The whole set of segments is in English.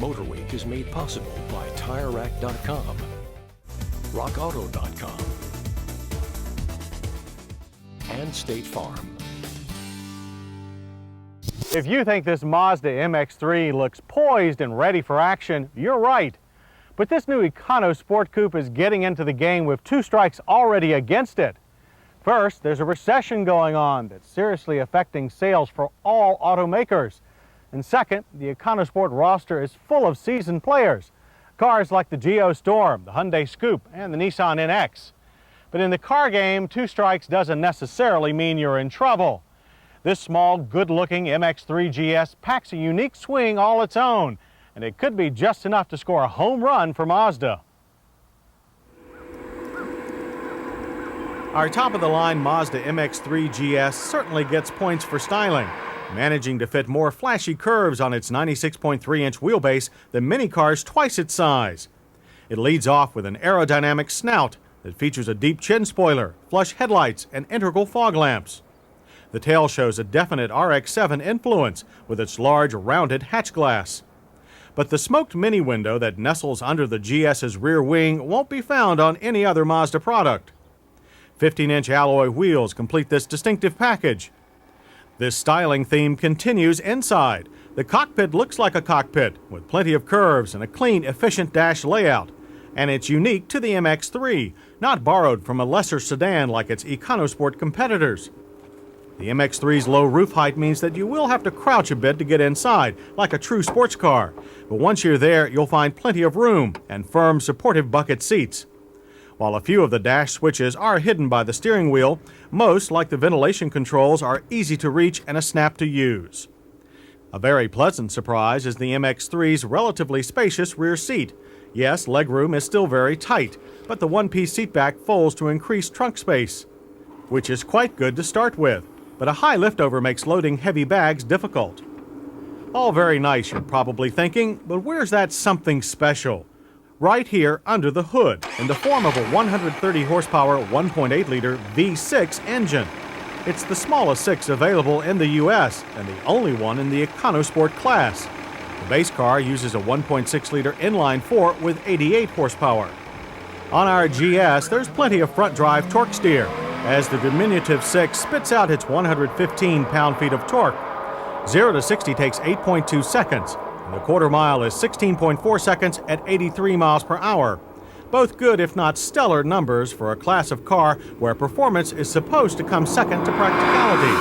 MotorWeek is made possible by TireRack.com, RockAuto.com, and State Farm. If you think this Mazda MX-3 looks poised and ready for action, you're right. But this new Econo Sport Coupe is getting into the game with two strikes already against it. First, there's a recession going on that's seriously affecting sales for all automakers. And second, the Econo Sport roster is full of seasoned players. Cars like the Geostorm, the Hyundai Scoop, and the Nissan NX. But in the car game, two strikes doesn't necessarily mean you're in trouble. This small, good-looking MX-3 GS packs a unique swing all its own, and it could be just enough to score a home run for Mazda. Our top-of-the-line Mazda MX-3 GS certainly gets points for styling, managing to fit more flashy curves on its 96.3-inch wheelbase than many cars twice its size. It leads off with an aerodynamic snout that features a deep chin spoiler, flush headlights, and integral fog lamps. The tail shows a definite RX-7 influence with its large, rounded hatch glass. But the smoked mini window that nestles under the GS's rear wing won't be found on any other Mazda product. 15-inch alloy wheels complete this distinctive package. This styling theme continues inside. The cockpit looks like a cockpit, with plenty of curves and a clean, efficient dash layout. And it's unique to the MX-3, not borrowed from a lesser sedan like its Econo Sport competitors. The MX-3's low roof height means that you will have to crouch a bit to get inside, like a true sports car. But once you're there, you'll find plenty of room and firm, supportive bucket seats. While a few of the dash switches are hidden by the steering wheel, most, like the ventilation controls, are easy to reach and a snap to use. A very pleasant surprise is the MX-3's relatively spacious rear seat. Yes, legroom is still very tight, but the one-piece seatback folds to increase trunk space, which is quite good to start with, but a high liftover makes loading heavy bags difficult. All very nice, you're probably thinking, but where's that something special? Right here under the hood, in the form of a 130 horsepower 1.8-liter V6 engine. It's the smallest 6 available in the U.S. and the only one in the Econo Sport class. The base car uses a 1.6-liter inline-4 with 88 horsepower. On our GS, there's plenty of front-drive torque steer, as the diminutive 6 spits out its 115 pound-feet of torque. 0 to 60 takes 8.2 seconds. The quarter mile is 16.4 seconds at 83 miles per hour. Both good, if not stellar, numbers for a class of car where performance is supposed to come second to practicality.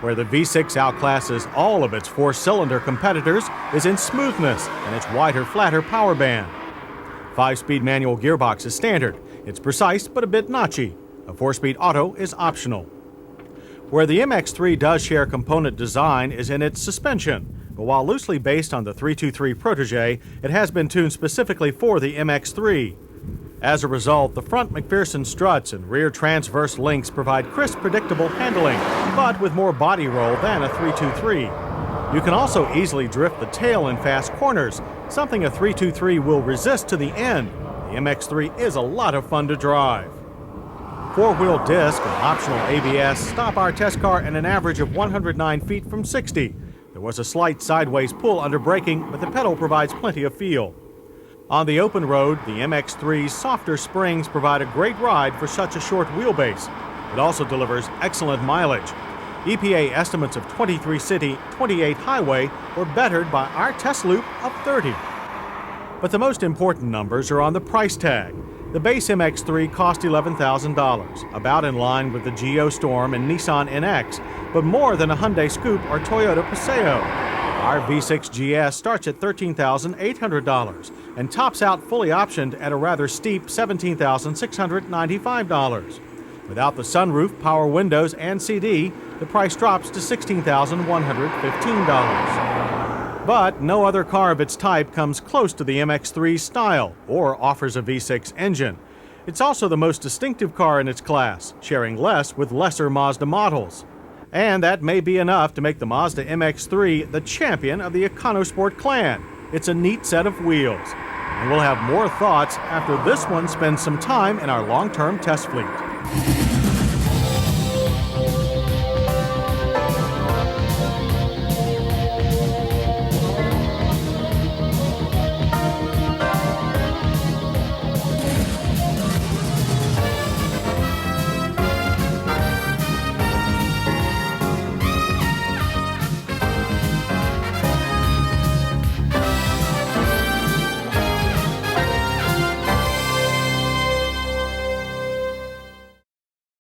Where the V6 outclasses all of its 4-cylinder competitors is in smoothness and its wider, flatter power band. 5-speed manual gearbox is standard. It's precise but a bit notchy. A 4-speed auto is optional. Where the MX-3 does share component design is in its suspension. But while loosely based on the 323 Protégé, it has been tuned specifically for the MX-3. As a result, the front McPherson struts and rear transverse links provide crisp, predictable handling, but with more body roll than a 323. You can also easily drift the tail in fast corners, something a 323 will resist to the end. The MX-3 is a lot of fun to drive. 4-wheel disc and optional ABS stop our test car at an average of 109 feet from 60. There was a slight sideways pull under braking, but the pedal provides plenty of feel. On the open road, the MX-3's softer springs provide a great ride for such a short wheelbase. It also delivers excellent mileage. EPA estimates of 23 city, 28 highway were bettered by our test loop of 30. But the most important numbers are on the price tag. The base MX-3 cost $11,000, about in line with the Geostorm and Nissan NX, but more than a Hyundai Scoop or Toyota Paseo. Our V6 GS starts at $13,800 and tops out fully optioned at a rather steep $17,695. Without the sunroof, power windows, and CD, the price drops to $16,115. But no other car of its type comes close to the MX-3's style or offers a V6 engine. It's also the most distinctive car in its class, sharing less with lesser Mazda models. And that may be enough to make the Mazda MX-3 the champion of the Econo Sport clan. It's a neat set of wheels. And we'll have more thoughts after this one spends some time in our long-term test fleet.